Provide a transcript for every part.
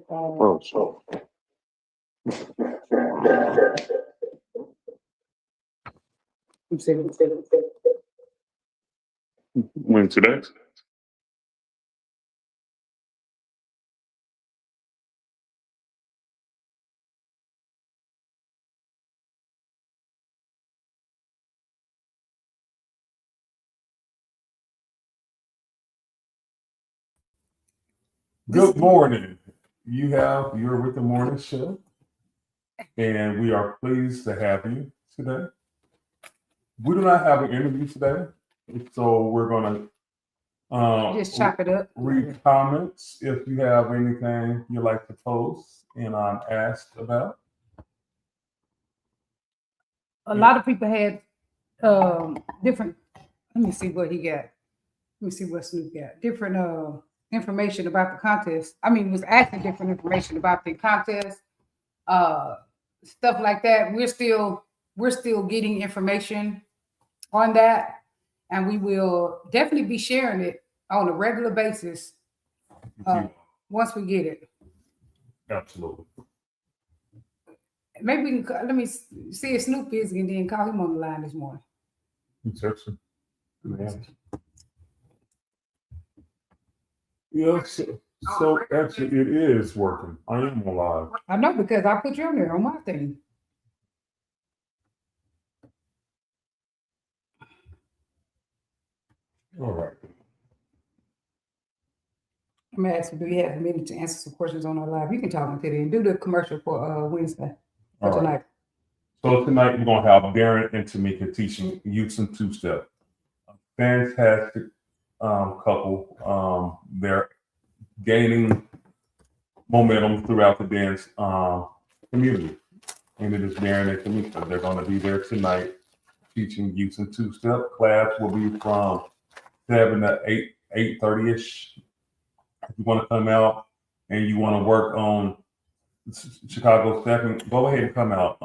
Oh, so. When today? Good morning. You're with the morning show, and we are pleased to have you today. We do not have an interview today, so we're gonna Just chop it up. read comments if you have anything you'd like to post and ask about. A lot of people had different. Let me see what he got. Let me see what Snoop got. Different information about the contest. I mean, was asking different information about the contest, uh, stuff like that. We're still getting information on that, and we will definitely be sharing it on a regular basis once we get it. Absolutely. Maybe we can. Let me see if Snoop is, and then call him on the line this morning. Yes. So actually, it is working. I am alive. I know because I put you on there on my thing. All right. I'm gonna ask you, do you have a minute to answer some questions on our live? You can talk until then. Do the commercial for Wednesday for All right. tonight. So tonight we're gonna have Darren and Tamika teaching Houston two-step. Fantastic couple. They're gaining momentum throughout the dance community. And it is Darren and Tamika. They're gonna be there tonight teaching Houston two-step. Class will be from 7 to 8:30ish. If you want to come out and you want to work on Chicago stepping, go ahead and come out.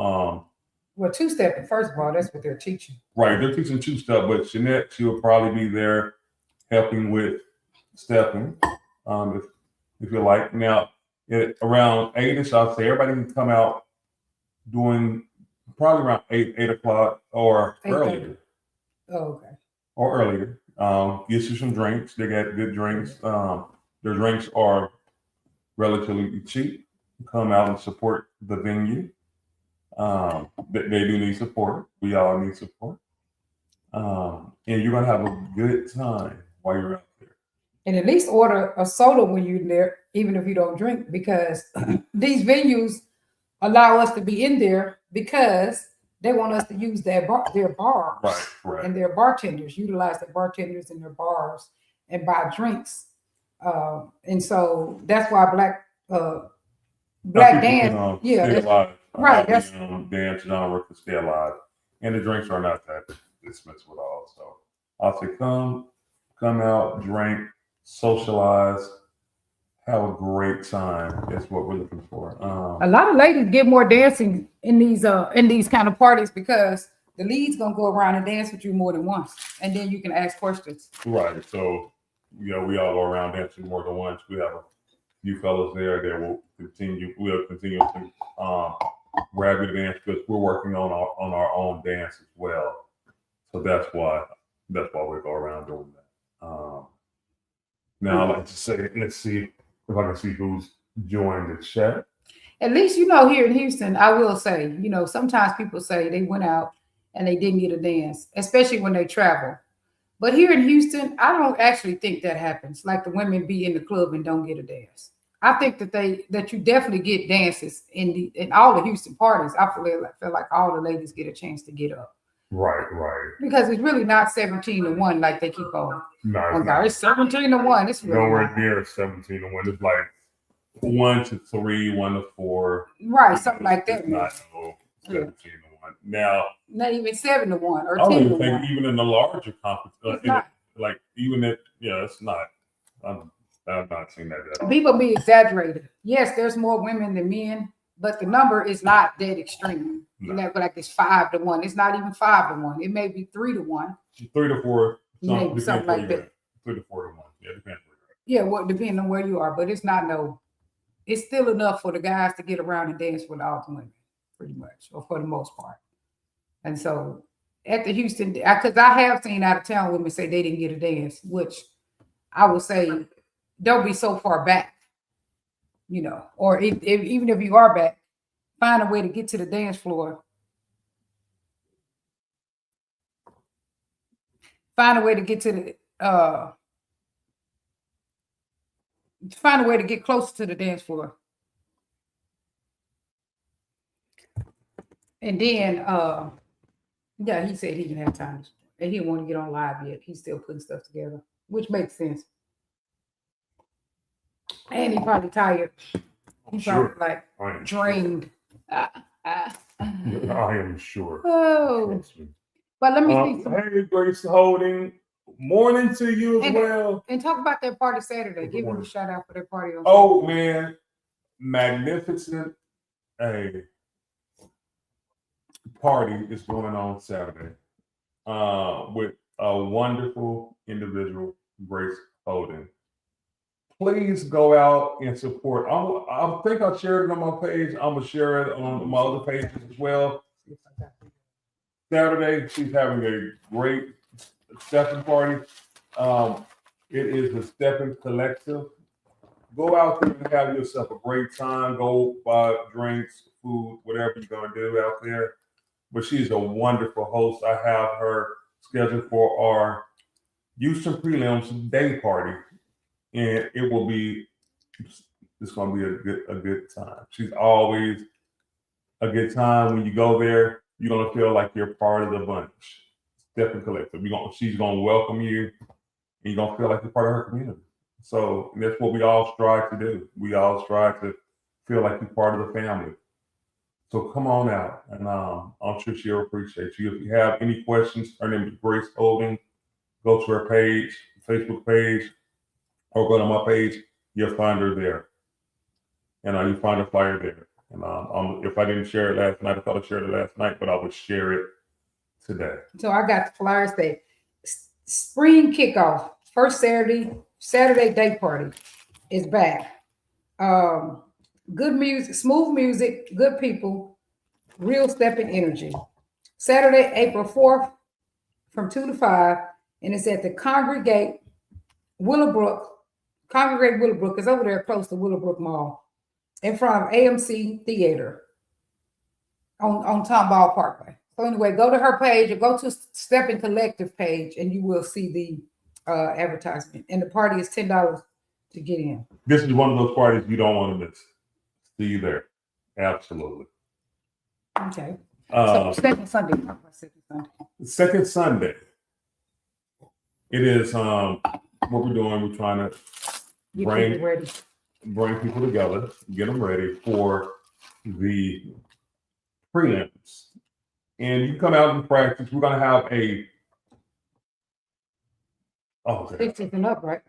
Well, two-step, first of all, that's what they're teaching. Right, they're teaching two-step, but Jeanette, she'll probably be there helping with stepping, if you like. Now, around 8ish, I'll say everybody can come out doing probably around 8 o'clock or 8:30. earlier. Oh, okay. Or earlier. Get you some drinks. They got good drinks. Their drinks are relatively cheap. Come out and support the venue. They do need support. We all need support. And you're gonna have a good time while you're out there. And at least order a soda when you're there, even if you don't drink, because these venues allow us to be in there because they want us to use their bars. Right. And their bartenders, utilize their bartenders in their bars and buy drinks. And so that's why Black dance, stay alive. Right. That's dance genre to stay alive, and the drinks are not that expensive at all. So I'll say, come out, drink, socialize, have a great time. That's what we're looking for. A lot of ladies get more dancing in these kind of parties because the lead's gonna go around and dance with you more than once, and then you can ask questions. Right. So we all go around dancing more than once. We have a few fellas there that will continue. We'll continue to grab your dance because we're working on our own dance as well. So that's why we go around doing that. Now I like to say, let's see if I can see who's joined the chat. At least here in Houston, I will say, sometimes people say they went out and they didn't get a dance, especially when they travel. But here in Houston, I don't actually think that happens. Like the women be in the club and don't get a dance. I think that you definitely get dances in all the Houston parties. I feel like all the ladies get a chance to get up. Right. Because it's really not 17-1 like they keep on. No, it's 17-1. It's really nowhere not. near 17-1. It's like 1 to 3, 1 to 4. Right, something like that. It's not 17-1. Now, not even 7-1 or 10-1. I don't even think even in the larger conference, it's not. I'm not seeing that. People be exaggerated. Yes, there's more women than men, but the number is not that extreme. No. Like it's 5-1. It's not even 5-1. It may be 3-1. 3 to 4. Maybe something like that. 3 to 4 to 1. Yeah, depends. Yeah, depending on where you are, but it's not no it's still enough for the guys to get around and dance with all the women, pretty much, or for the most part. And so at the Houston, because I have seen out of town women say they didn't get a dance, which I would say don't be so far back, or even if you are back, find a way to get to the dance floor. Find a way to get to find a way to get closer to the dance floor. And then, yeah, he said he didn't have time and he didn't want to get on live yet. He's still putting stuff together, which makes sense. And he probably tired. He's probably like drained. I am sure. Oh, but let me see. Hey, Grace Holding. Morning to you as well. And talk about that party Saturday. Give them a shout out for their party. Oh man, magnificent! A party is going on Saturday with a wonderful individual, Grace Holding. Please go out and support. I think I shared it on my page. I'm gonna share it on my other pages as well. Saturday, she's having a great stepping party. It is the Stepping Collective. Go out there and have yourself a great time. Go buy drinks, food, whatever you're gonna do out there. But she's a wonderful host. I have her scheduled for our Houston Prelims day party, and it's gonna be a good time. She's always a good time. When you go there, you're gonna feel like you're part of the bunch. Stepping Collective. She's gonna welcome you, and you're gonna feel like you're part of her community. So that's what we all strive to do. We all strive to feel like you're part of the family. So come on out, and I'm sure she'll appreciate you. If you have any questions, her name is Grace Holding. Go to her page, Facebook page, or go to my page. You'll find her there, and you find a flyer there. And if I didn't share it last night, I thought I shared it last night, but I would share it today. So I got the flyers there. Spring kickoff, first Saturday day party is back. Good music, smooth music, good people, real stepping energy. Saturday, April 4th from 2 to 5, and it's at the Congregate Willowbrook. Congregate Willowbrook is over there close to Willowbrook Mall in front of AMC Theater on Tomball Parkway. So anyway, go to her page or go to Stepping Collective page and you will see the advertisement. And the party is $10 to get in. This is one of those parties you don't want to miss. See you there. Absolutely. Okay. So second Sunday. Second Sunday. It is what we're doing. We're trying to bring people together, get them ready for the prelims. And you come out and practice. We're gonna have a 16th and up, right?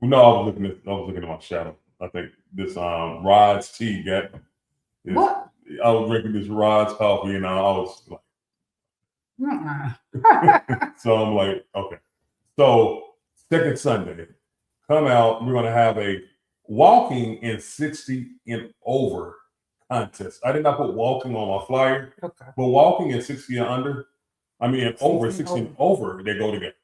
No, I was looking at my shadow. I think this Rod's tea got what? I was drinking this Rod's coffee and I was like so I'm like, okay. So second Sunday, come out, we're gonna have a walking in 60 and over contest. I did not put walking on my flyer, okay. But walking in 60 and under, over 60 and over, they go together.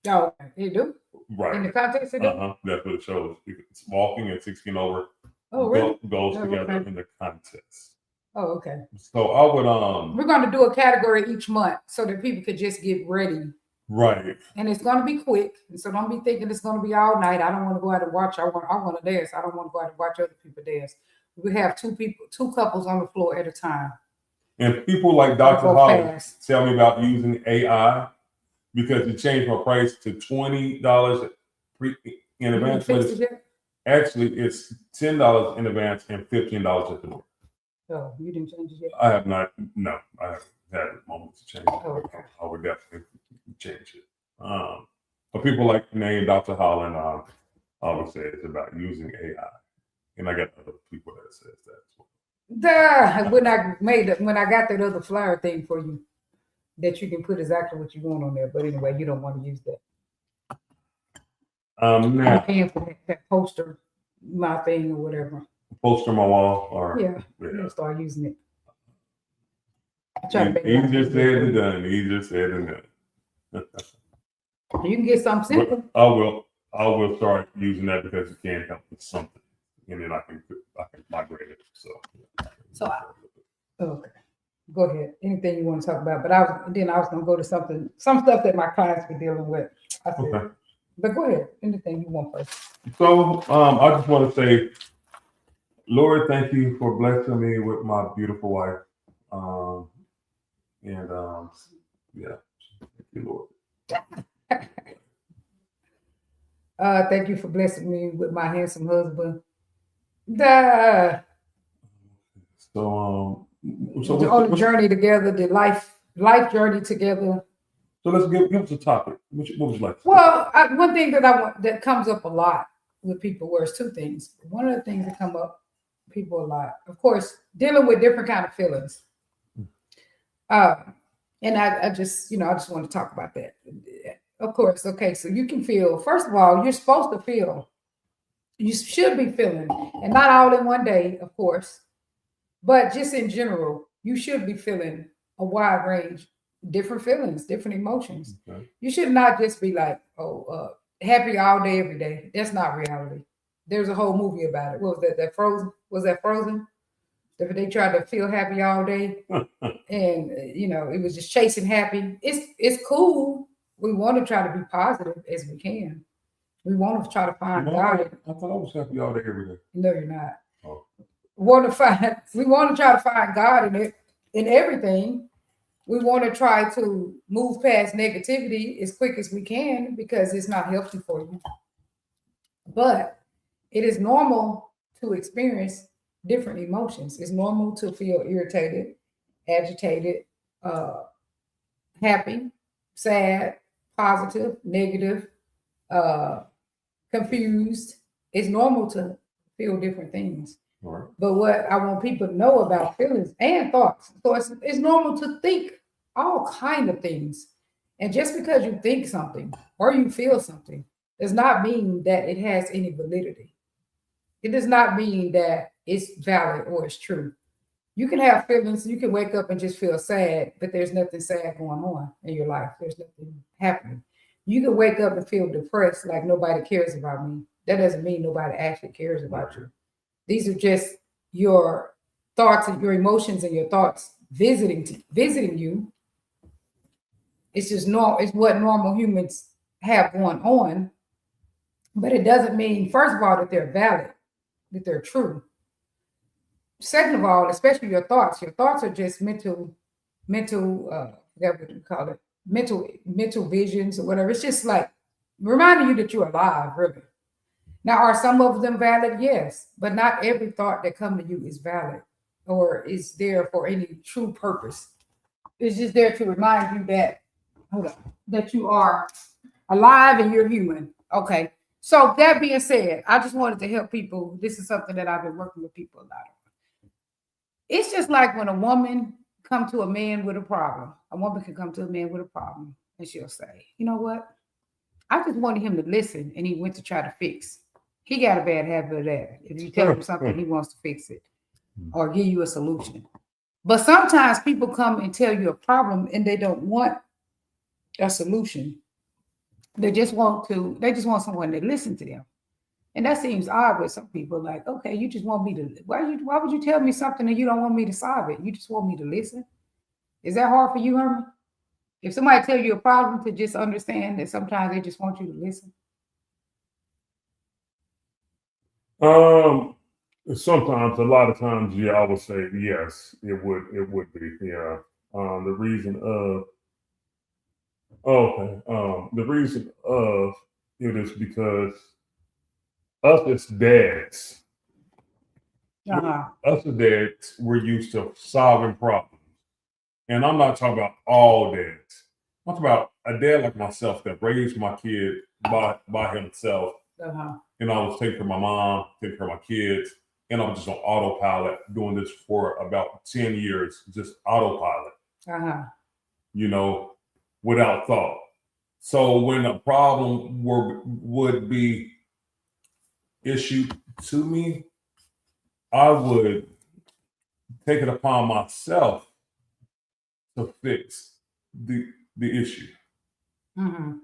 Oh, they do? Right. In the contest, they do? That's what it shows. It's walking at 60 and over. Oh, really? Goes together in the contest. Oh, okay. So I would we're going to do a category each month so that people could just get ready. Right. And it's going to be quick. And so don't be thinking it's going to be all night. I don't want to go out and watch. I want to dance. I don't want to go out and watch other people dance. We have two couples on the floor at a time. And people like Dr. Holly tell me about using AI because it changed my price to $20 in advance. But actually, it's $10 in advance and $15 at the door. Oh, you didn't change it yet? I have not. No, I haven't had a moment to change it. Oh, okay. I would definitely change it. But people like name Dr. Holland always say it's about using AI. And I got other people that says that as well. When I got that other flyer thing for you, that you can put exactly what you want on there. But anyway, you don't want to use that. Now, I'm paying for that poster, my thing or whatever. poster on my wall, or Yeah, yeah. you'll start using it. Try to make it Easier easier said for than you. done. Easier said than done. You can get something But simple. I will start using that because it can help with something, and then I can migrate it. So Okay, go ahead. Anything you want to talk about? But I was gonna go to some stuff that my clients were dealing with. I said, okay. but go ahead. Anything you want first. So I just want to say, Lord, thank you for blessing me with my beautiful wife. And yeah, thank you, Lord. Thank you for blessing me with my handsome husband. The So so on the journey together, the life journey together. so let's give us a topic. What would you like? Well, one thing that I want that comes up a lot with people, where it's two things. One of the things that come up people a lot, of course, dealing with different kind of feelings. And I just, I just want to talk about that. Of course, okay. So you can feel. First of all, you're supposed to feel. You should be feeling, and not all in one day, of course, but just in general, you should be feeling a wide range, different feelings, different emotions. Okay. You should not just be like, happy all day, every day. That's not reality. There's a whole movie about it. What was that? That Frozen? Was that Frozen? They tried to feel happy all day, and it was just chasing happy. It's cool. We want to try to be positive as we can. We want to try to find God. I thought I was happy all day every day. No, you're not. Oh. We want to try to find God in everything. We want to try to move past negativity as quick as we can because it's not healthy for you. But it is normal to experience different emotions. It's normal to feel irritated, agitated, happy, sad, positive, negative, confused. It's normal to feel different things. Right. But what I want people to know about feelings and thoughts, so it's normal to think all kind of things. And just because you think something or you feel something does not mean that it has any validity. It does not mean that it's valid or it's true. You can have feelings, you can wake up and just feel sad, but there's nothing sad going on in your life. There's nothing happening. You can wake up and feel depressed, like nobody cares about me. That doesn't mean nobody actually cares about you. These are just your thoughts and your emotions and your thoughts visiting you. It's just normal. It's what normal humans have going on. But it doesn't mean, first of all, that they're valid, that they're true. Second of all, especially your thoughts are just mental, what do you call it? Mental visions or whatever. It's just like reminding you that you're alive, really. Now, are some of them valid? Yes, but not every thought that comes to you is valid or is there for any true purpose. It's just there to remind you that you are alive and you're human. Okay. So that being said, I just wanted to help people. This is something that I've been working with people a lot on. It's just like when a woman come to a man with a problem. A woman can come to a man with a problem and she'll say, you know what? I just wanted him to listen and he went to try to fix. He got a bad habit of that. If you tell him something, he wants to fix it or give you a solution. But sometimes people come and tell you a problem and they don't want a solution. They just want someone to listen to them. And that seems odd with some people. Like, okay, you just want me to, why would you tell me something and you don't want me to solve it? You just want me to listen? Is that hard for you, Herman? If somebody tell you a problem, to just understand that sometimes they just want you to listen? Sometimes, a lot of times, yeah, I would say yes, it would be, yeah. The reason of it is because us as dads, we're used to solving problems. And I'm not talking about all dads. I'm talking about a dad like myself that raised my kid by himself. And I was taking care of my mom, taking care of my kids, and I'm just on autopilot doing this for about 10 years, just autopilot. Without thought. So when a problem would be issued to me, I would take it upon myself to fix the issue. Mm-hmm.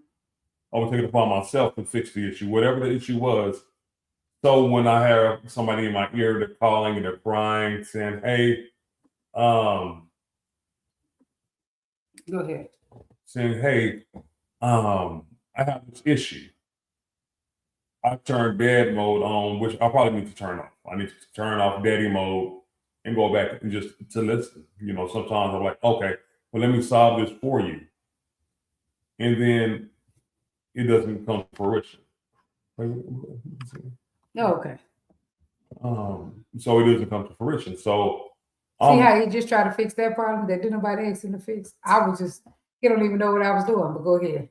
I would take it upon myself to fix the issue, whatever the issue was. So when I have somebody in my ear, they're calling and they're crying, saying, "Hey, um, Go ahead. saying, hey, I have this issue." I turned dad mode on, which I probably need to turn off. I need to turn off daddy mode and go back and just to listen. Sometimes I'm like, okay, well, let me solve this for you. And then it doesn't come to fruition. Oh, okay. So it doesn't come to fruition. So See how he just tried to fix that problem that didn't nobody ask him to fix? He don't even know what I was doing, but go ahead.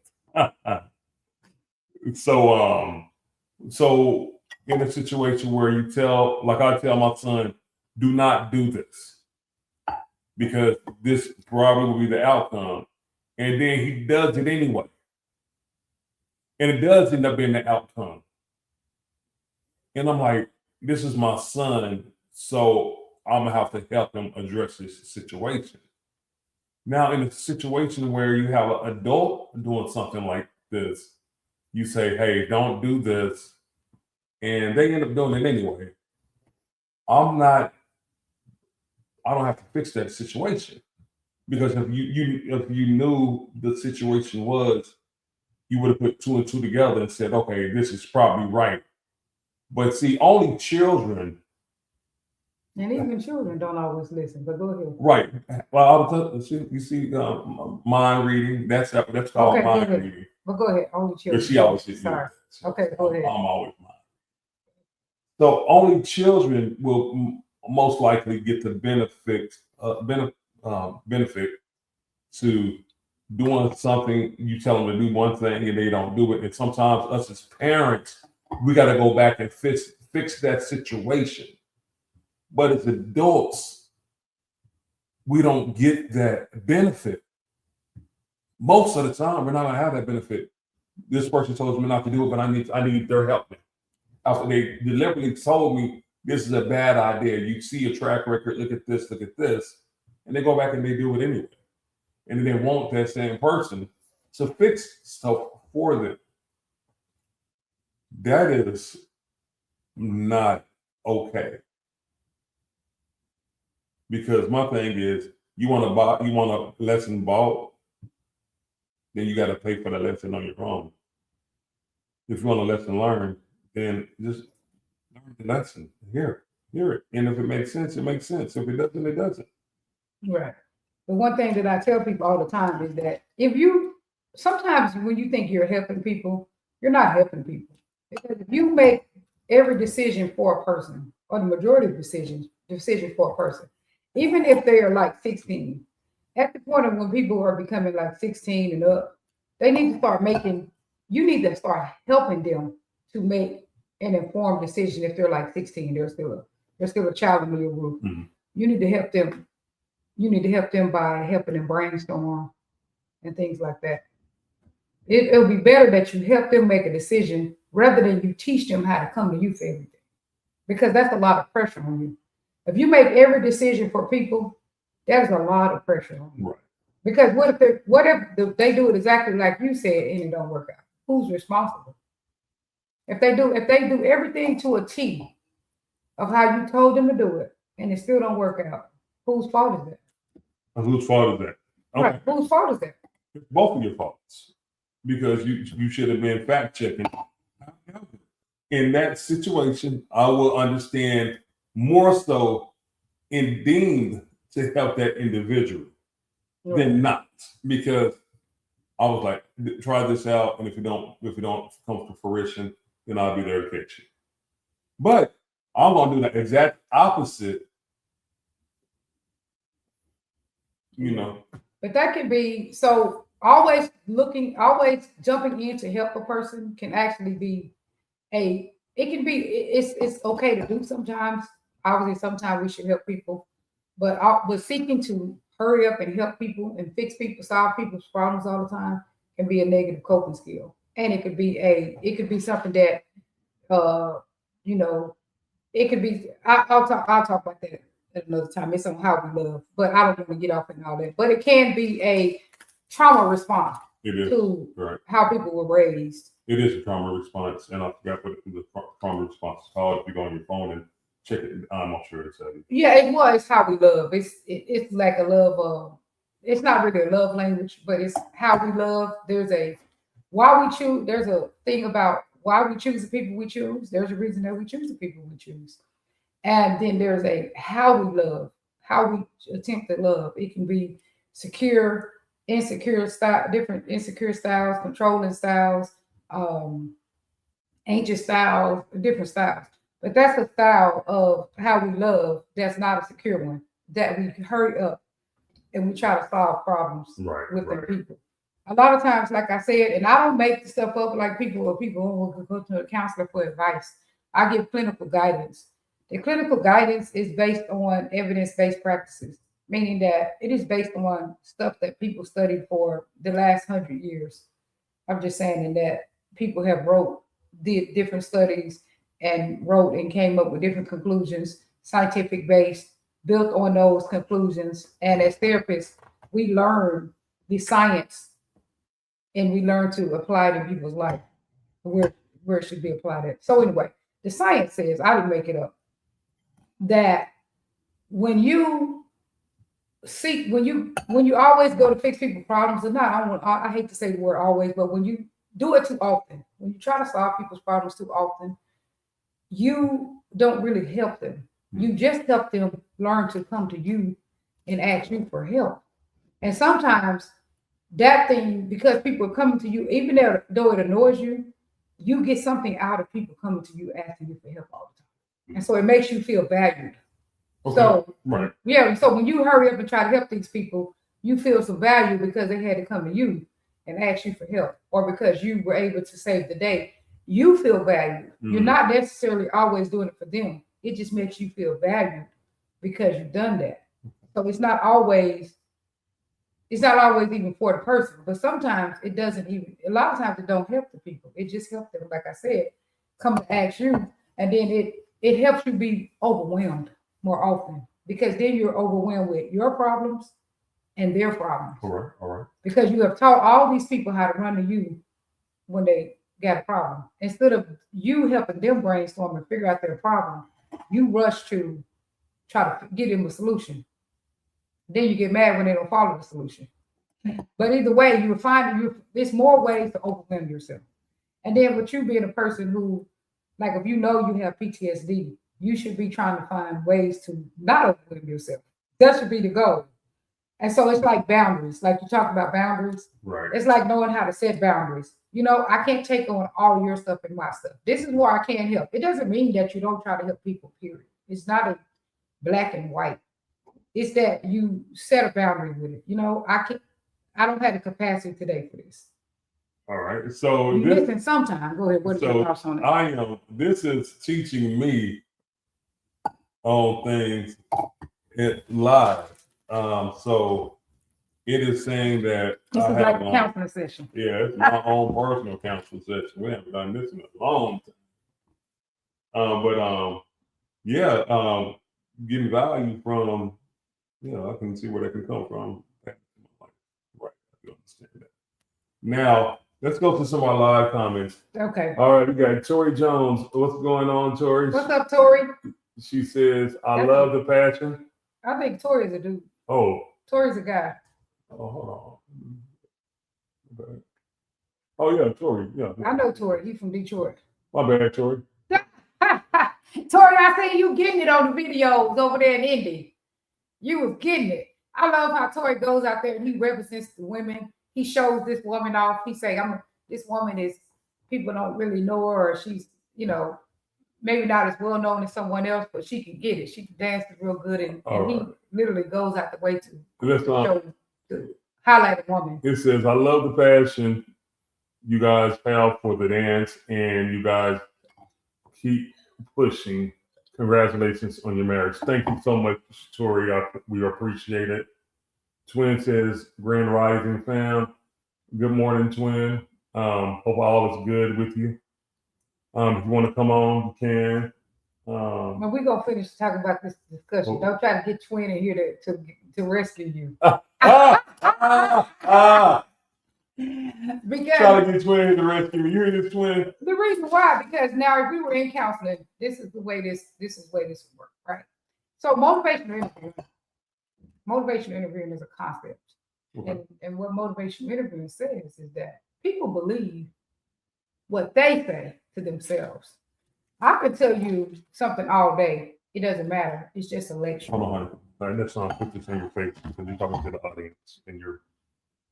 so in a situation where I tell my son, do not do this because this probably will be the outcome. And then he does it anyway. And it does end up being the outcome. And I'm like, this is my son, so I'm gonna have to help him address this situation. Now, in a situation where you have an adult doing something like this, you say, hey, don't do this. And they end up doing it anyway. I don't have to fix that situation. Because if you knew the situation was, you would have put two and two together and said, okay, this is probably right. But see, only children. And even children don't always listen, but go ahead. Right. Well, you see, mind reading, that's called Okay, mind reading. But go ahead, only children. But she always says, sorry. Okay, go ahead. I'm always mind. So only children will most likely get the benefit to doing something. You tell them to do one thing and they don't do it. And sometimes us as parents, we got to go back and fix that situation. But as adults, we don't get that benefit. Most of the time, we're not going to have that benefit. This person told me not to do it, but I need their help. After they deliberately told me this is a bad idea, you see a track record, look at this, and they go back and they do it anyway. And then they want that same person to fix stuff for them. That is not okay. Because my thing is, you want a lesson bought, then you got to pay for the lesson on your own. If you want a lesson learned, then just learn the lesson. Hear it. And if it makes sense, it makes sense. If it doesn't, it doesn't. Right. The one thing that I tell people all the time is that sometimes when you think you're helping people, you're not helping people. Because if you make every decision for a person, or the majority of decisions for a person, even if they are like 16, at the point of when people are becoming like 16 and up, you need to start helping them to make an informed decision. If they're like 16, they're still a child in your group. Mm-hmm. You need to help them. You need to help them by helping them brainstorm and things like that. It'll be better that you help them make a decision rather than you teach them how to come to you for everything. Because that's a lot of pressure on you. If you make every decision for people, that is a lot of pressure on you. Right. Because what if they do it exactly like you said and it don't work out? Who's responsible? If they do everything to a T of how you told them to do it and it still don't work out, whose fault is that? Whose fault is that? Okay. Right. Whose fault is that? It's both of your faults. Because you should have been fact checking. In that situation, I will understand more so in deemed to help that individual than not. Because I was like, try this out, and if it don't come to fruition, then I'll be there to catch you. But I'm gonna do the exact opposite. But that can be so. Always jumping in to help a person can actually be it's okay to do sometimes. Obviously, sometimes we should help people, but seeking to hurry up and help people and solve people's problems all the time can be a negative coping skill. And it could be something that, it could be. I'll talk about that at another time. It's on how we love, but I don't want to get off in all that. But it can be a trauma response It is to right. how people were raised. It is a trauma response, and I forgot what the trauma response is called. If you go on your phone and check it, I'm not sure to tell you. Yeah, it was how we love. It's like a love. It's not really a love language, but it's how we love. There's a why we choose. There's a thing about why we choose the people we choose. There's a reason that we choose the people we choose. And then there's a how we love, how we attempt to love. It can be secure, insecure style, different insecure styles, controlling styles, um, ancient styles, different styles. But that's a style of how we love that's not a secure one, that we hurry up and we try to solve problems Right. with Right. the people. A lot of times, like I said, and I don't make the stuff up like people who go to a counselor for advice. I give clinical guidance. The clinical guidance is based on evidence-based practices, meaning that it is based on stuff that people studied for the last 100 years. I'm just saying in that people have did different studies and wrote and came up with different conclusions, scientific based, built on those conclusions. And as therapists, we learn the science and we learn to apply it in people's life where it should be applied at. So anyway, the science says, I didn't make it up, that when you when you always go to fix people's problems, or not, I hate to say the word always, but when you do it too often, when you try to solve people's problems too often, you don't really help them. You just help them learn to come to you and ask you for help. And sometimes that thing, because people are coming to you, even though it annoys you, you get something out of people coming to you asking you for help all the time. And so it makes you feel valued. Okay. So Right. yeah, so when you hurry up and try to help these people, you feel some value because they had to come to you and ask you for help, or because you were able to save the day. You feel valued. You're not necessarily always doing it for them. It just makes you feel valued because you've done that. So it's not always even for the person, but sometimes it doesn't even, a lot of times it don't help the people. It just helps them, like I said, come to ask you, and then it helps you be overwhelmed more often, because then you're overwhelmed with your problems and their problems. All right. All right. Because you have taught all these people how to run to you when they got a problem. Instead of you helping them brainstorm and figure out their problem, you rush to try to get them a solution. Then you get mad when they don't follow the solution. But either way, you will find there's more ways to overwhelm yourself. And then with you being a person who, like, if you know you have PTSD, you should be trying to find ways to not overwhelm yourself. That should be the goal. And so it's like boundaries. Like you talk about boundaries. Right. It's like knowing how to set boundaries. I can't take on all your stuff and my stuff. This is where I can't help. It doesn't mean that you don't try to help people, period. It's not a black and white. It's that you set a boundary with it. I don't have the capacity today for this. All right. So You listen sometime. Go ahead. What are your thoughts on it? This is teaching me on things live. So it is saying that This is like a counseling session. Yeah, it's my own personal counseling session. We haven't done this in a long time. Getting value from, I can see where that can come from. Right, I understand that. Now, let's go to some of our live comments. Okay. All right, we got Tori Jones. What's going on, Tori? What's up, Tori? She says, I love the passion. I think Tori's a dude. Oh. Tori's a guy. Oh, hold on. Okay. Oh, yeah, Tori. Yeah. I know Tori. He's from Detroit. My bad, Tori. Tori, I see you getting it on the videos over there in Indy. You was getting it. I love how Tori goes out there and he represents the women. He shows this woman off. He say, this woman is, people don't really know her, or she's, maybe not as well known as someone else, but she can get it. She can dance real good, and he literally goes out the way to highlight a woman. It says, I love the passion you guys have for the dance, and you guys keep pushing. Congratulations on your marriage. Thank you so much, Tori. We appreciate it. Twin says, Grand Rising fam. Good morning, Twin. Hope all is good with you. If you want to come on, you can. When we gonna finish talking about this discussion, don't try to get Twin in here to rescue you. Because Trying to get Twin to rescue me. You hear this, Twin? the reason why, because now if we were in counseling, this is the way this would work, right? So motivational interviewing is a concept. Okay. And what motivational interviewing says is that people believe what they say to themselves. I could tell you something all day. It doesn't matter. It's just a lecture. Hold on, honey. All right, next time, put this in your face because you're talking to the audience and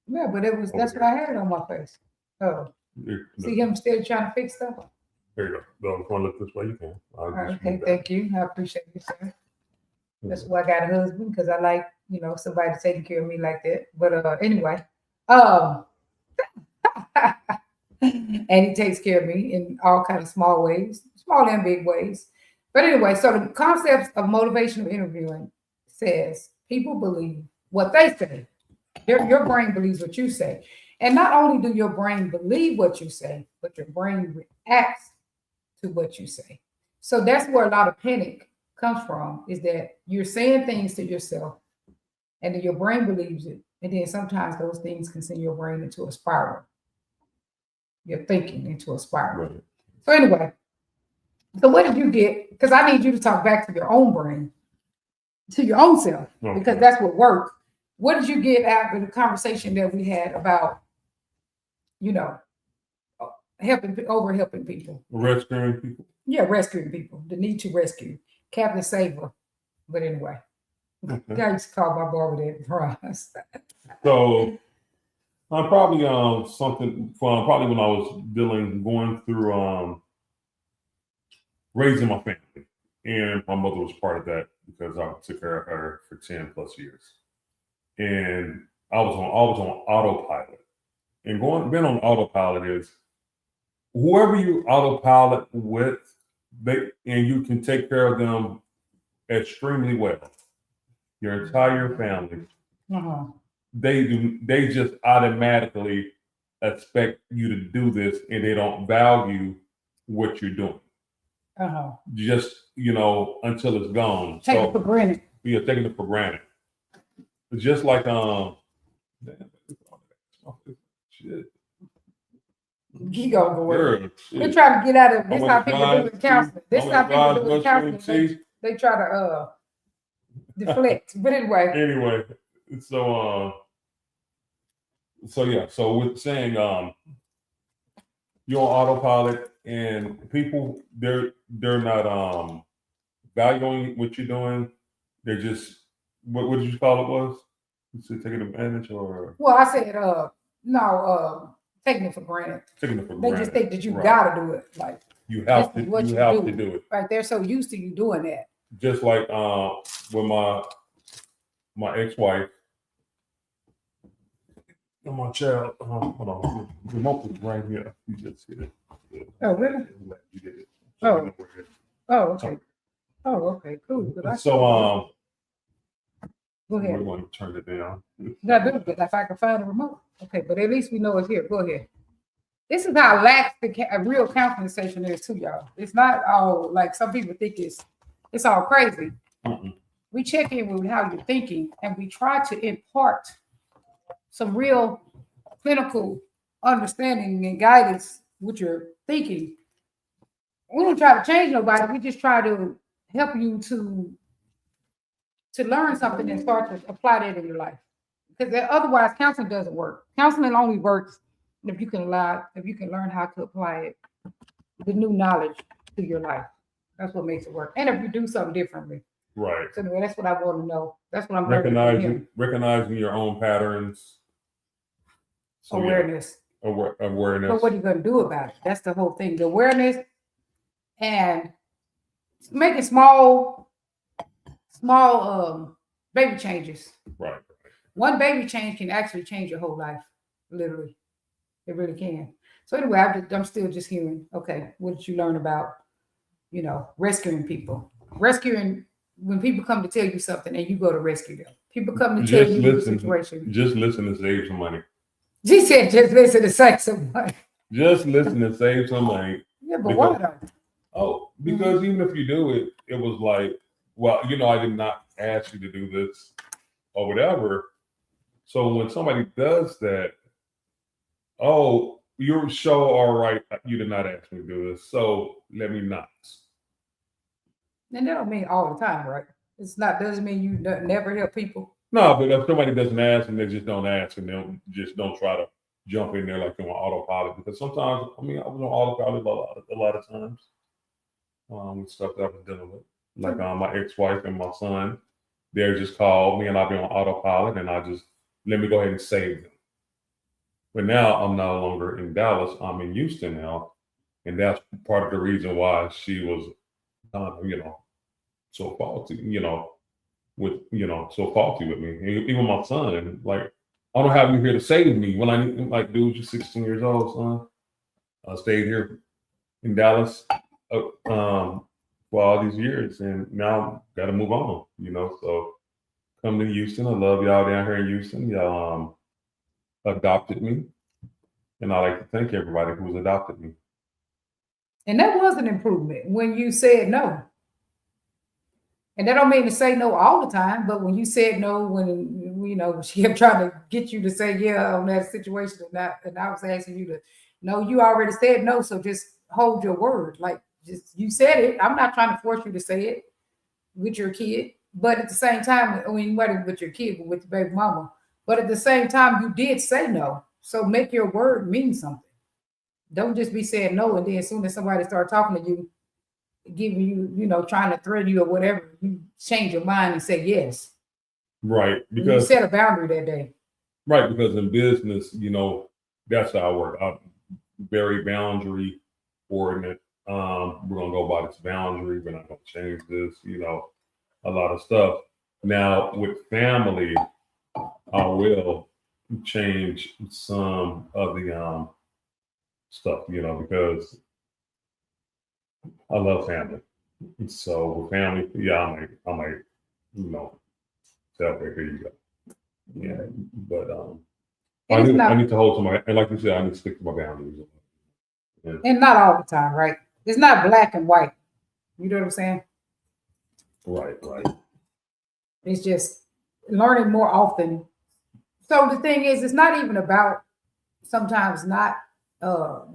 Yeah, but that's what I had it on my face. Oh, see him still trying to fix stuff? There you go. No, if you want to look this way, you can. Okay, thank you. I appreciate you, sir. That's why I got a husband, because I like, somebody taking care of me like that. But anyway, and he takes care of me in all kinds of small ways, small and big ways. But anyway, so the concepts of motivational interviewing says people believe what they say. Your brain believes what you say. And not only do your brain believe what you say, but your brain reacts to what you say. So that's where a lot of panic comes from, is that you're saying things to yourself and then your brain believes it. And then sometimes those things can send your brain into a spiral. Your thinking into a spiral. Right. So anyway, so what did you get? Because I need you to talk back to your own brain, to your own self, because that's what worked. What did you get out of the conversation that we had about, helping people? Rescuing people? Yeah, rescuing people. The need to rescue. Captain Saver. But anyway, I used to call my barber that Ross. So I'm probably probably when I was going through raising my family, and my mother was part of that because I took care of her for 10 plus years, and I was on autopilot. And being on autopilot is whoever you autopilot with, and you can take care of them extremely well. Your entire family. Uh-huh. They just automatically expect you to do this, and they don't value what you're doing. Uh-huh. Just, until it's gone. Take it for granted. Yeah, taking it for granted. It's just like shit. He gonna go Girl, away. They try to get out of this. How people do in counseling. This oh how my people God, do in counseling. They try to deflect. But anyway. So with saying you're on autopilot, and people they're not valuing what you're doing. They're just what did you call it was? You said taking advantage, or well, I said no, taking it for granted. Taking it for They granted. just think that you Right. gotta do it. Like you have to what you you have do. to do it. Right. They're so used to you doing that. Just like with my ex-wife and my child. Hold on, the remote is right here. You just hit it. Oh, really? You did it. Oh. Oh, okay. Oh, okay, cool. Good. So go ahead. we're going to turn it down. If I can find a remote. Okay, but at least we know it's here. Go ahead. This is how lax a real counseling session is too, y'all. It's not all like some people think it's all crazy. Mm-mm. We check in with how you're thinking, and we try to impart some real clinical understanding and guidance with your thinking. We don't try to change nobody. We just try to help you to learn something and start to apply that in your life. Because otherwise, counseling doesn't work. Counseling only works if you can learn how to apply it, the new knowledge to your life. That's what makes it work. And if you do something differently. Right. So anyway, that's what I want to know. That's what I'm recognizing your own patterns. So, awareness. Awareness. But what are you going to do about it? That's the whole thing. The awareness and making small baby changes. Right. One baby change can actually change your whole life. Literally. It really can. So anyway, I'm still just hearing, okay, what did you learn about, rescuing people? Rescuing, when people come to tell you something and you go to rescue them. People come to tell you the situation. Just listen to save some money. She said, just listen to save some money. Just listen to save some money. Yeah, but why though? Oh, because even if you do it, it was like, well, I did not ask you to do this or whatever. So when somebody does that, oh, you're so all right, you did not ask me to do this, so let me not. And that don't mean all the time, right? It's not doesn't mean you never help people. No, but if somebody doesn't ask and they just don't ask and they just don't try to jump in there like they're on autopilot, because sometimes, I was on autopilot a lot of times with stuff that I was dealing with. Like my ex-wife and my son, they just called me and I've been on autopilot and I just, let me go ahead and save them. But now I'm no longer in Dallas, I'm in Houston now. And that's part of the reason why she was, so faulty, so faulty with me. And even my son, like, I don't have you here to save me when I need, like, dude, you're 16 years old, son. I stayed here in Dallas for all these years, and now got to move on, So come to Houston. I love y'all down here in Houston. Y'all adopted me, and I like to thank everybody who's adopted me. And that was an improvement when you said no. And that don't mean to say no all the time, but when you said no, when she kept trying to get you to say yeah on that situation, and I was asking you to, no, you already said no, so just hold your word. Like, just you said it. I'm not trying to force you to say it with your kid, but at the same time, wasn't with your kid, but with your baby mama. But at the same time, you did say no, so make your word mean something. Don't just be saying no, and then as soon as somebody starts talking to you, giving you, trying to threaten you or whatever, you change your mind and say yes. Right. Because you set a boundary that day. Right. Because in business, that's how I work. I'm very boundary oriented. We're going to go by this boundary. We're not going to change this, a lot of stuff. Now with family, I will change some of the stuff, because I love family. So with family, yeah, I might, tell her, here you go. Yeah, but I need to hold to my, and like you said, I need to stick to my boundaries. And not all the time, right? It's not black and white. You know what I'm saying? Right. It's just learning more often. So the thing is, it's not even about sometimes not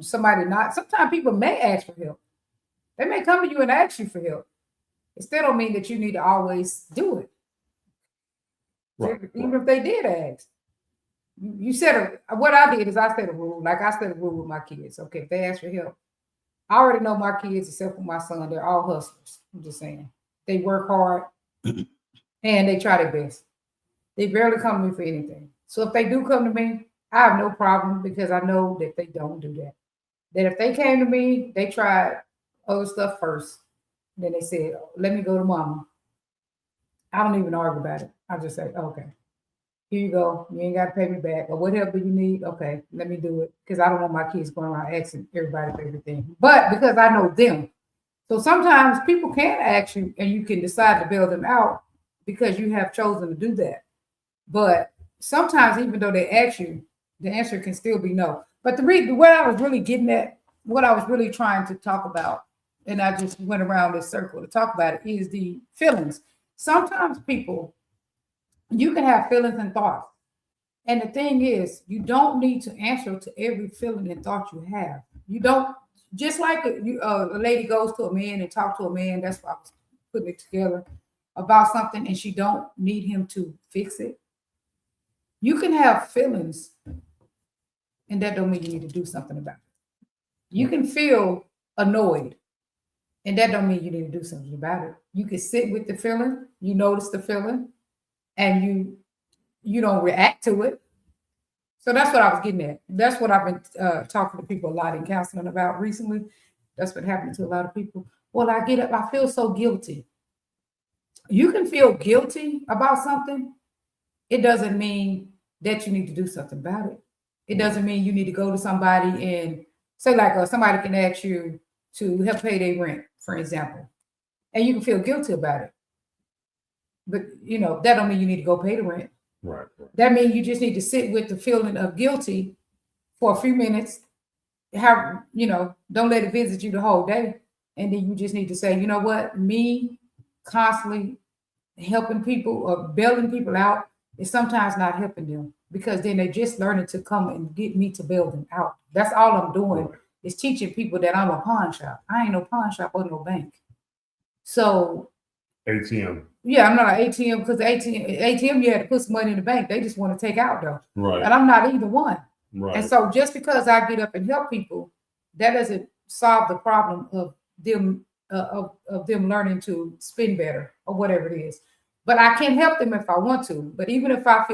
sometimes people may ask for help. They may come to you and ask you for help. It still don't mean that you need to always do it. Right, even if they did ask. You said, what I did is I set a rule. Like I set a rule with my kids. Okay, if they ask for help, I already know my kids, except for my son, they're all hustlers. I'm just saying. They work hard and they try their best. They rarely come to me for anything. So if they do come to me, I have no problem because I know that they don't do that. That if they came to me, they tried other stuff first. Then they said, let me go to mama. I don't even argue about it. I just say, okay, here you go. You ain't got to pay me back. Or whatever you need, okay, let me do it. Because I don't want my kids going around asking everybody for everything. But because I know them. So sometimes people can ask you and you can decide to bail them out because you have chosen to do that. But sometimes even though they ask you, the answer can still be no. But what I was really getting at, what I was really trying to talk about, and I just went around this circle to talk about it, is the feelings. Sometimes people, you can have feelings and thoughts. And the thing is, you don't need to answer to every feeling and thought you have. You don't, just like a lady goes to a man and talk to a man, that's why I was putting it together, about something and she don't need him to fix it. You can have feelings and that don't mean you need to do something about it. You can feel annoyed and that don't mean you need to do something about it. You can sit with the feeling, you notice the feeling, and you don't react to it. So that's what I was getting at. That's what I've been talking to people a lot in counseling about recently. That's been happening to a lot of people. Well, I get up, I feel so guilty. You can feel guilty about something. It doesn't mean that you need to do something about it. It doesn't mean you need to go to somebody and say, like, somebody can ask you to help pay their rent, for example, and you can feel guilty about it. But, that don't mean you need to go pay the rent. Right. That means you just need to sit with the feeling of guilty for a few minutes. Don't let it visit you the whole day. And then you just need to say, you know what, me constantly helping people or bailing people out is sometimes not helping them because then they're just learning to come and get me to bail them out. That's all I'm doing Right. is teaching people that I'm a pawn shop. I ain't no pawn shop or no bank. So ATM. yeah, I'm not an ATM because the ATM you had to put some money in the bank. They just want to take out though. Right. And I'm not either one. Right. And so just because I get up and help people, that doesn't solve the problem of them of them learning to spin better or whatever it is. But I can help them if I want to. But even if I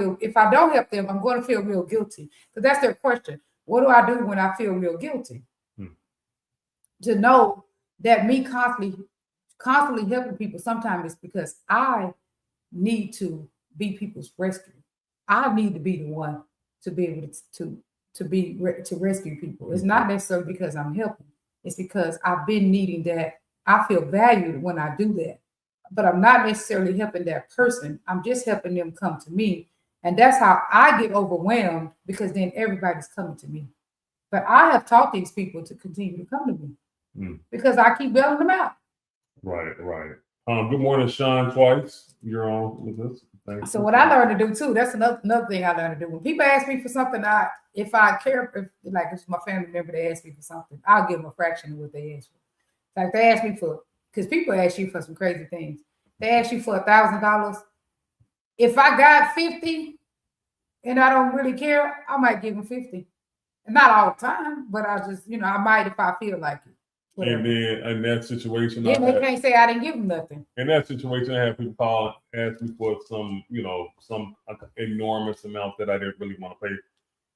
don't help them, I'm going to feel real guilty because that's their question. What do I do when I feel real guilty? To know that me constantly helping people sometimes it's because I need to be people's rescue. I need to be the one to be able to rescue people. It's not necessarily because I'm helping. It's because I've been needing that. I feel valued when I do that. But I'm not necessarily helping that person. I'm just helping them come to me. And that's how I get overwhelmed because then everybody's coming to me. But I have taught these people to continue to come to me because I keep bailing them out. Right. Good morning, Sean. Twice you're on with us. Thank So you. what I learned to do too, that's another thing I learned to do. When people ask me for something, if I care, if it's my family member, they ask me for something, I'll give them a fraction of what they ask for. Like they ask me for, because people ask you for some crazy things. They ask you for $1,000. If I got 50 and I don't really care, I might give them 50. And not all the time, but I just, I might if I feel like it. Whatever. And then in that situation, then they can't say I didn't give them nothing. In that situation, I have people call and ask me for some enormous amount that I didn't really want to pay.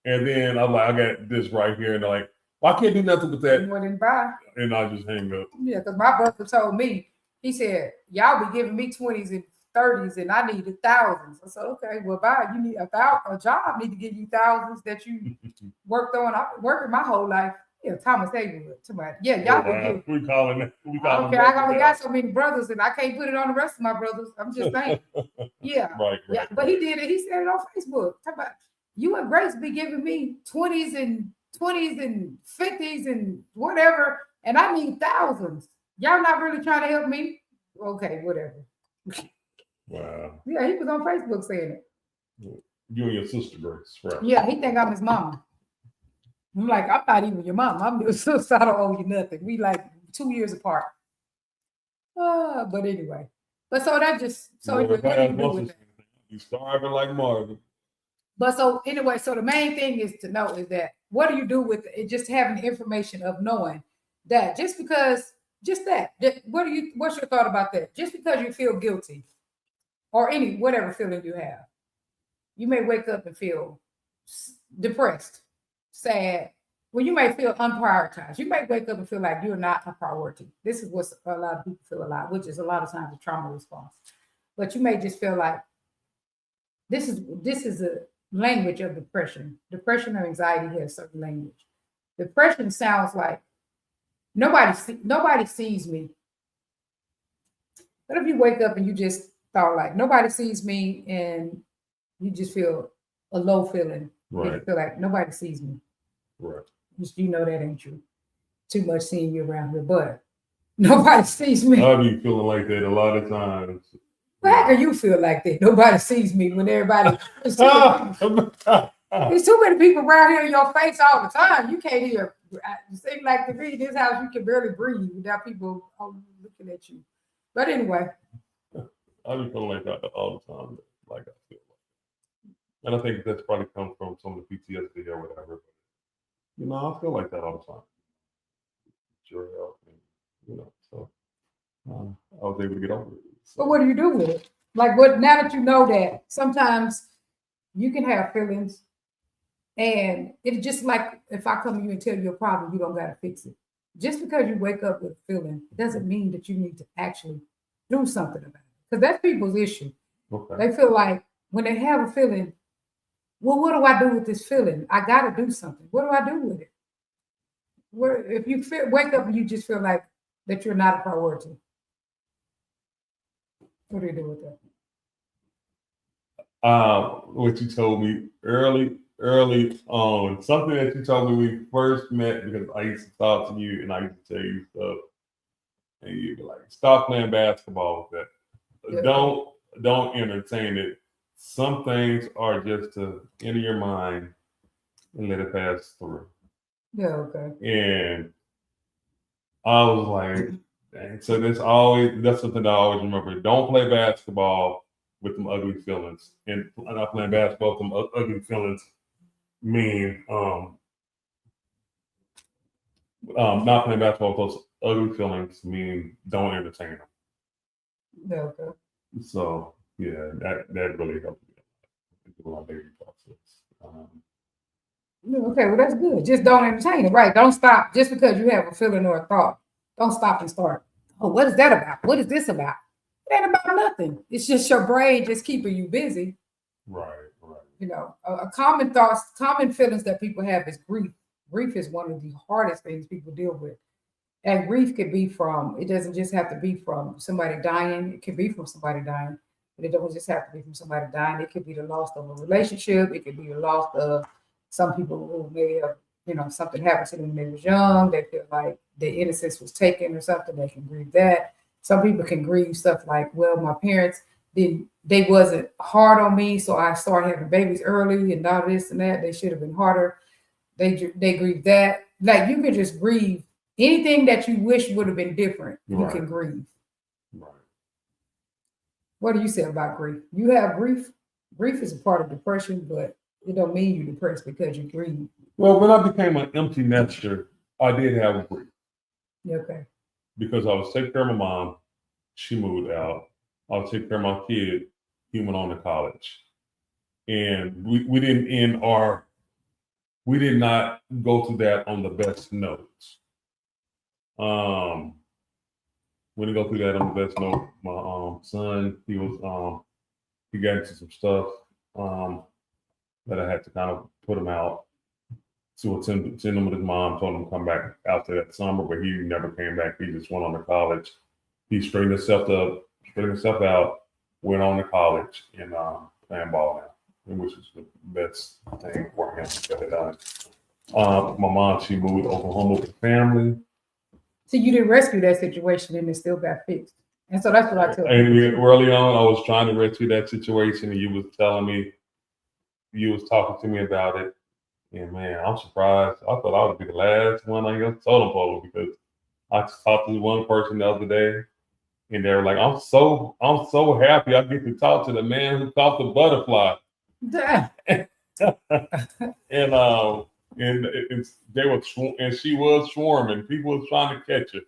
And then I'm like, I got this right here, and they're like, well, I can't do nothing with that. More than buy. And I just hang up. Yeah, because my brother told me, he said, y'all be giving me 20s and 30s, and I needed thousands. I said, okay, well, bye. You need a job need to give you thousands that you worked on. I've been working my whole life. Yeah, Thomas Haywood. Somebody. Yeah, y'all we calling it. I don't care. I only got so many brothers, and I can't put it on the rest of my brothers. I'm just saying. Yeah. Right. Yeah. But he did it. He said it on Facebook. Talk about you and Grace be giving me 20s and 50s and whatever, and I need thousands. Y'all not really trying to help me? Okay, whatever. Wow. Yeah, he was on Facebook saying it. You and your sister, Grace, right? Yeah, he think I'm his mama. I'm like, I'm not even your mom. I'm your sister. I don't owe you nothing. We like 2 years apart. But anyway. But so that just anyway, what do you do with that? You starving like Marvin. But so anyway, so the main thing is to know is that what do you do with it? Just having information of knowing that what's your thought about that? Just because you feel guilty or whatever feeling you have, you may wake up and feel depressed, sad. Well, you may feel unprioritized. You may wake up and feel like you're not a priority. This is what a lot of people feel a lot, which is a lot of times a trauma response. But you may just feel like this is a language of depression. Depression or anxiety has certain language. Depression sounds like nobody sees me. What if you wake up and you just thought like nobody sees me and you just feel a low feeling? Right. You feel like nobody sees me. Right. You know that ain't true. Too much seeing you around here, but nobody sees me. I be feeling like that a lot of times. How can you feel like that? Nobody sees me when everybody. There's too many people around here in your face all the time. You can't hear. It seems like to me, in this house, you can barely breathe without people looking at you. But anyway. I be feeling like that all the time. Like I feel like. And I think that's probably come from some of the PTSD or whatever. But, I feel like that all the time. Sure help. So I was able to get over it. So. But what do you do with it? Like now that you know that sometimes you can have feelings and it's just like if I come to you and tell you a problem, you don't got to fix it. Just because you wake up with a feeling, it doesn't mean that you need to actually do something about it. Because that's people's issue. Okay. They feel like when they have a feeling, well, what do I do with this feeling? I got to do something. What do I do with it? If you wake up and you just feel like that you're not a priority, what do you do with that? What you told me early on, something that you told me when we first met, because I used to talk to you and I used to tell you stuff. and you'd be like, stop playing basketball with that. Yeah. Don't entertain it. Some things are just to enter your mind and let it pass through. Yeah, okay. And I was like, dang. So that's something I always remember. Don't play basketball with them ugly feelings. And not playing basketball with them ugly feelings mean not playing basketball with those ugly feelings mean don't entertain them. Yeah, okay. So yeah, that really helped me through my dating process. Yeah, okay, well that's good. Just don't entertain it, right? Don't stop just because you have a feeling or a thought. Don't stop and start. Oh, what is that about? What is this about? It ain't about nothing. It's just your brain just keeping you busy. Right. You know, a common feelings that people have is grief. Grief is one of the hardest things people deal with. And grief could be from, it doesn't just have to be from somebody dying. It can be from somebody dying, but it doesn't just have to be from somebody dying. It could be the loss of a relationship. It could be the loss of some people who may have, something happened to them when they was young. They feel like their innocence was taken or something. They can grieve that. Some people can grieve stuff like, well, my parents they wasn't hard on me, so I started having babies early and all this and that. They should have been harder. They grieve that. Like you can just grieve anything that you wish would have been different. You Right. can grieve. Right. What do you say about grief? You have grief. Grief is a part of depression, but it don't mean you're depressed because you grieve. Well, when I became an empty nester, I did have grief Okay. because I was taking care of my mom. She moved out. I was taking care of my kid. He went on to college, and we didn't end we did not go through that on the best notes. We didn't go through that on the best note. My son, he got into some stuff that I had to kind of put him out to attend him with his mom. Told him to come back after that summer, but he never came back. He just went on to college. He straightened himself out, went on to college, and playing ball now, which is the best thing for him to get it done. My mom, she moved to Oklahoma with the family. So you didn't rescue that situation and it still got fixed. And so that's what I tell And people. early on, I was trying to rescue that situation, and you was talking to me about it. And man, I'm surprised. I thought I would be the last one on your totem pole because I just talked to one person the other day, and they were like, "I'm so happy I get to talk to the man who caught the butterfly." And they were and she was swarming. People was trying to catch her.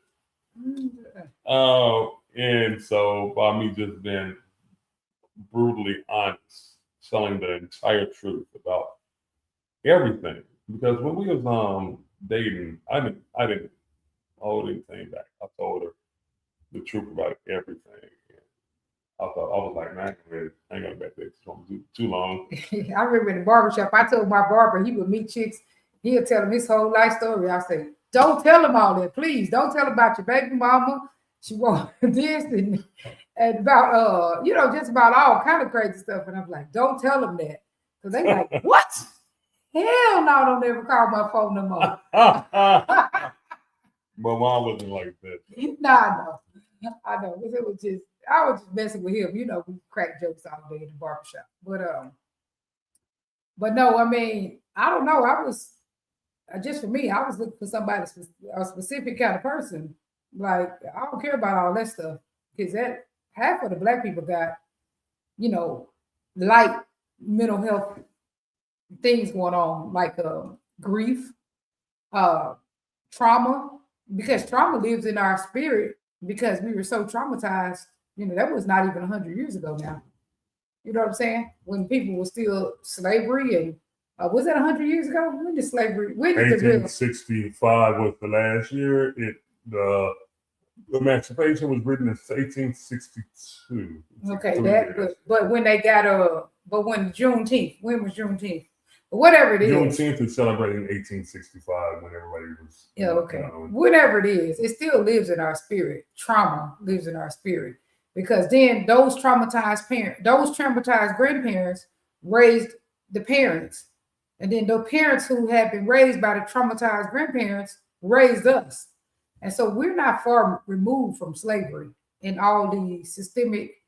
And so by me just being brutally honest, telling the entire truth about everything, because when we was dating, I didn't hold anything back. I told her the truth about everything. I was like, man, I ain't gonna bet this gonna do too long. I remember in the barbershop, I told my barber he would meet chicks, he'll tell him his whole life story. I say, don't tell him all that, please. Don't tell him about your baby mama. She wanted this and about just about all kind of crazy stuff. And I'm like, don't tell him that. Because they like, what? Hell no, don't ever call my phone no more. But mom wasn't like that. Nah, I know. It was just I was just messing with him. We crack jokes all day in the barbershop. But no, I mean, I don't know. I was just for me, I was looking for somebody, a specific kind of person. Like, I don't care about all that stuff. Because that half of the black people got, light mental health things going on, like grief, trauma, because trauma lives in our spirit because we were so traumatized. That was not even 100 years ago now. You know what I'm saying? When people were still slavery and was that 100 years ago? When did slavery? When did the real 1865 was the last year. The Emancipation was written in 1862. Okay, but when they got but when Juneteenth, when was Juneteenth? But whatever it is. Juneteenth is celebrating 1865 when everybody was. Yeah, okay. Whatever it is, it still lives in our spirit. Trauma lives in our spirit. Because then those traumatized grandparents raised the parents. And then the parents who had been raised by the traumatized grandparents raised us. And so we're not far removed from slavery and all the systemic,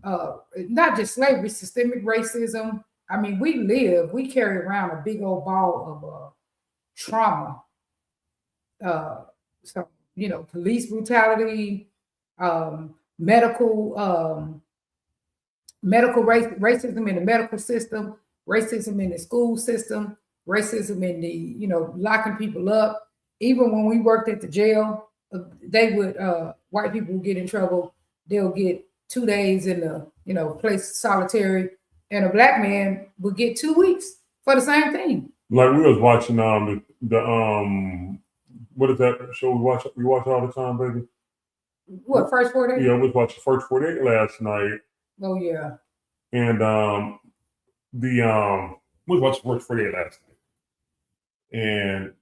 not just slavery, systemic racism. I mean, we carry around a big old ball of trauma. Uh, so, police brutality, medical racism in the medical system, racism in the school system, racism in the locking people up. Even when we worked at the jail, they would white people would get in trouble. They'll get 2 days in the place solitary, and a black man would get 2 weeks for the same thing. Like we was watching the what is that show we watch all the time, baby? What, First 48? Yeah, we was watching First 48 last night. Oh yeah. And we was watching First 48 last night. And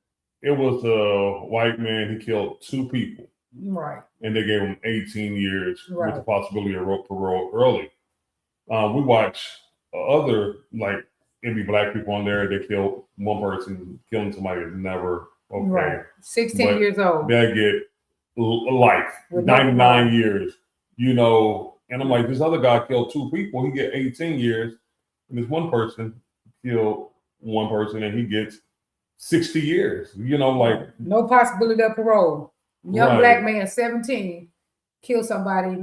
it was a white man, he killed 2 people. Right. And they gave him 18 years Right. with the possibility of parole early. We watch other, like, it'd be black people on there, they kill one person, killing somebody is never okay. Right. 16 But years old. they get life, With 99 years, and I'm like, this other guy killed 2 people, he get 18 years, and this one person killed one person and he gets 60 years, like. No possibility of parole. Young Right. black man, 17, kill somebody,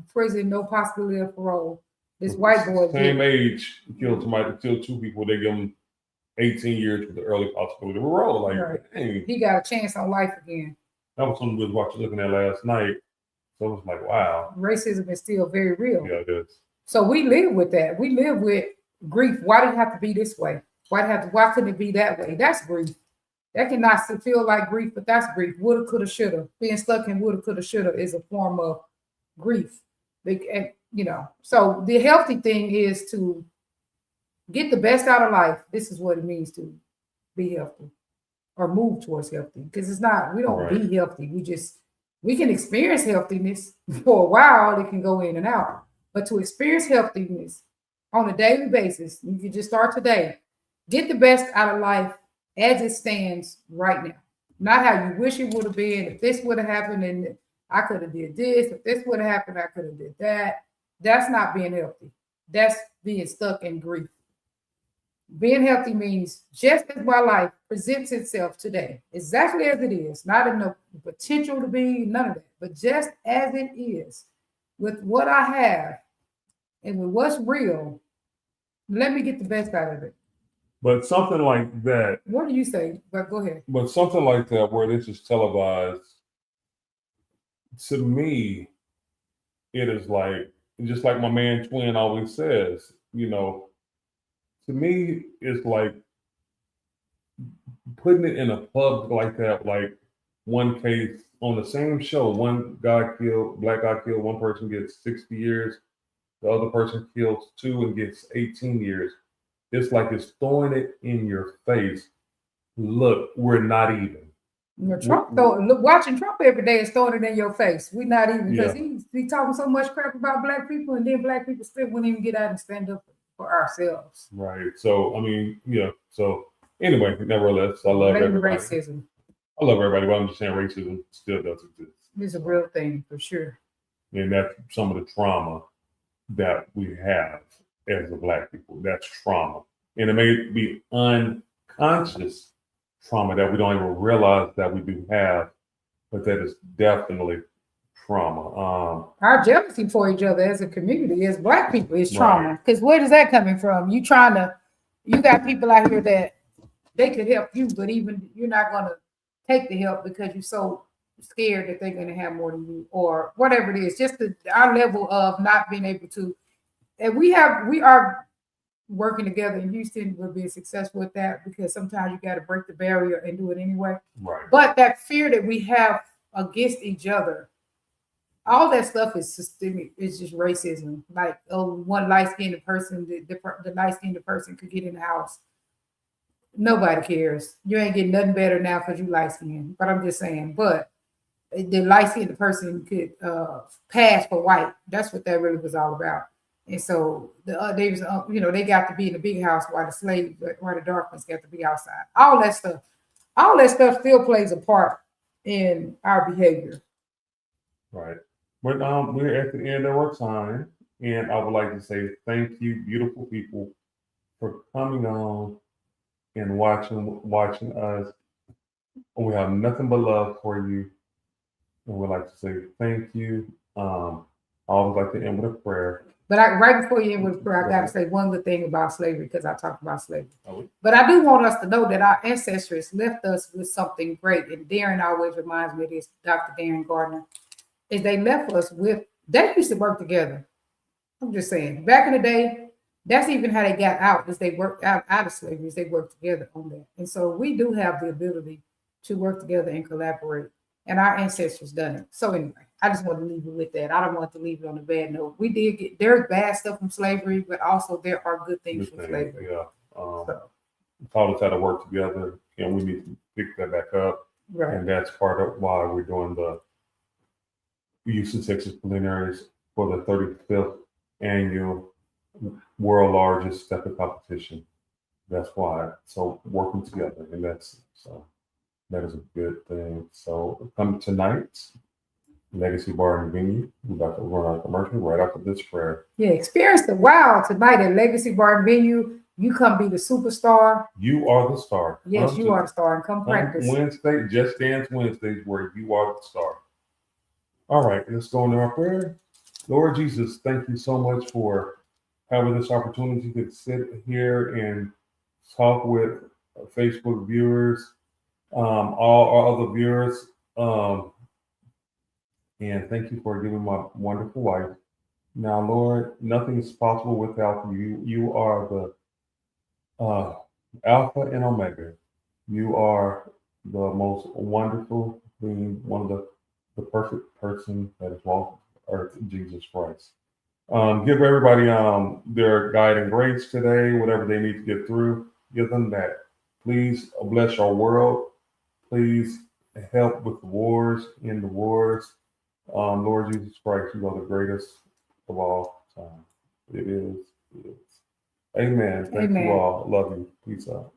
prison, no possibility of parole. This white boy, Same age, killed 2 people, they give him 18 years with the early possibility of parole. Like, Right. dang, he got a chance on life again. that was something we was looking at last night. So it was like, wow. Racism is still very real. Yeah, it is. So we live with that. We live with grief. Why do you have to be this way? Why couldn't it be that way? That's grief. That cannot feel like grief, but that's grief. Woulda, coulda, shoulda. Being stuck in woulda, coulda, shoulda is a form of grief. So the healthy thing is to get the best out of life. This is what it means to be healthy or move towards healthy. Because we don't Right. be healthy. We can experience healthiness for a while. It can go in and out. But to experience healthiness on a daily basis, you can just start today. Get the best out of life as it stands right now. Not how you wish it would have been. If this would have happened, and I could have did this. If this would have happened, I could have did that. That's not being healthy. That's being stuck in grief. Being healthy means just as my life presents itself today, exactly as it is, not in the potential to be, none of that, but just as it is, with what I have and with what's real, let me get the best out of it. But something like that. What do you say? But go ahead. But something like that where this is televised, to me, it is like, just like my man Twin always says, to me, it's like putting it in a pub like that, like one case on the same show, one black guy killed, one person gets 60 years, the other person kills 2 and gets 18 years. It's like it's throwing it in your face. Look, we're not even. Watching Trump every day is throwing it in your face. We're not even, because he's talking so much crap about black people, and then black people still wouldn't even get out and stand up for ourselves. Right. So, I mean, so anyway, nevertheless, I love everybody. Racism. I love everybody, but I'm just saying racism still does exist. It's a real thing for sure. And that's some of the trauma that we have as the black people. That's trauma. And it may be unconscious trauma that we don't even realize that we do have, but that is definitely trauma. Our jealousy for each other as a community, as black people, is trauma. Because where is that coming from? You got people out here that they could help you, but even you're not going to take the help because you're so scared that they're going to have more than you, or whatever it is. Just our level of not being able to. And we are working together in Houston. We're being successful with that because sometimes you got to break the barrier and do it anyway. Right. But that fear that we have against each other, all that stuff is systemic. It's just racism. Like, one light-skinned person, the light-skinned person could get in the house. Nobody cares. You ain't getting nothing better now because you light-skinned. But I'm just saying. But the light-skinned person could pass for white. That's what that really was all about. And so they got to be in the big house while the dark ones got to be outside. All that stuff still plays a part in our behavior. Right. But we're at the end of our time, and I would like to say thank you, beautiful people, for coming on and watching us. We have nothing but love for you, and we'd like to say thank you. I always like to end with a prayer. But right before you end with prayer, I got to say one good thing about slavery because I talked about slavery. Oh. But I do want us to know that our ancestors left us with something great. And Darren always reminds me of this, Dr. Darren Gardner, is they left us with, they used to work together. I'm just saying, back in the day, that's even how they got out, is they worked out of slavery, is they worked together on that. And so we do have the ability to work together and collaborate. And our ancestors done it. So anyway, I just want to leave you with that. I don't want to leave it on a bad note. We did get, there's bad stuff from slavery, but also there are good things from slavery. Yeah. So, Taught us how to work together, and we need to pick that back up. right. And that's part of why we're doing the Houston, Texas Plenaries for the 35th annual world largest stepping competition. That's why. So working together, and that is a good thing. So come tonight, Legacy Bar and Venue. We're about to run our commercial right after this prayer. Yeah, experience the wow tonight at Legacy Bar and Venue. You come be the superstar. You are the star. Yes, you are the star, and come practice. Wednesday, Just Dance Wednesdays, where you are the star. All right, let's go into our prayer. Lord Jesus, thank you so much for having this opportunity to sit here and talk with Facebook viewers, all our other viewers. And thank you for giving my wonderful wife. Now, Lord, nothing is possible without you. You are the Alpha and Omega. You are the most wonderful being, one of the perfect person that has walked earth, Jesus Christ. Give everybody their guide and grace today, whatever they need to get through. Give them that. Please bless our world. Please help with the wars, in the wars. Lord Jesus Christ, you are the greatest of all time. It is. Amen. Thank you all. Love you. Peace out.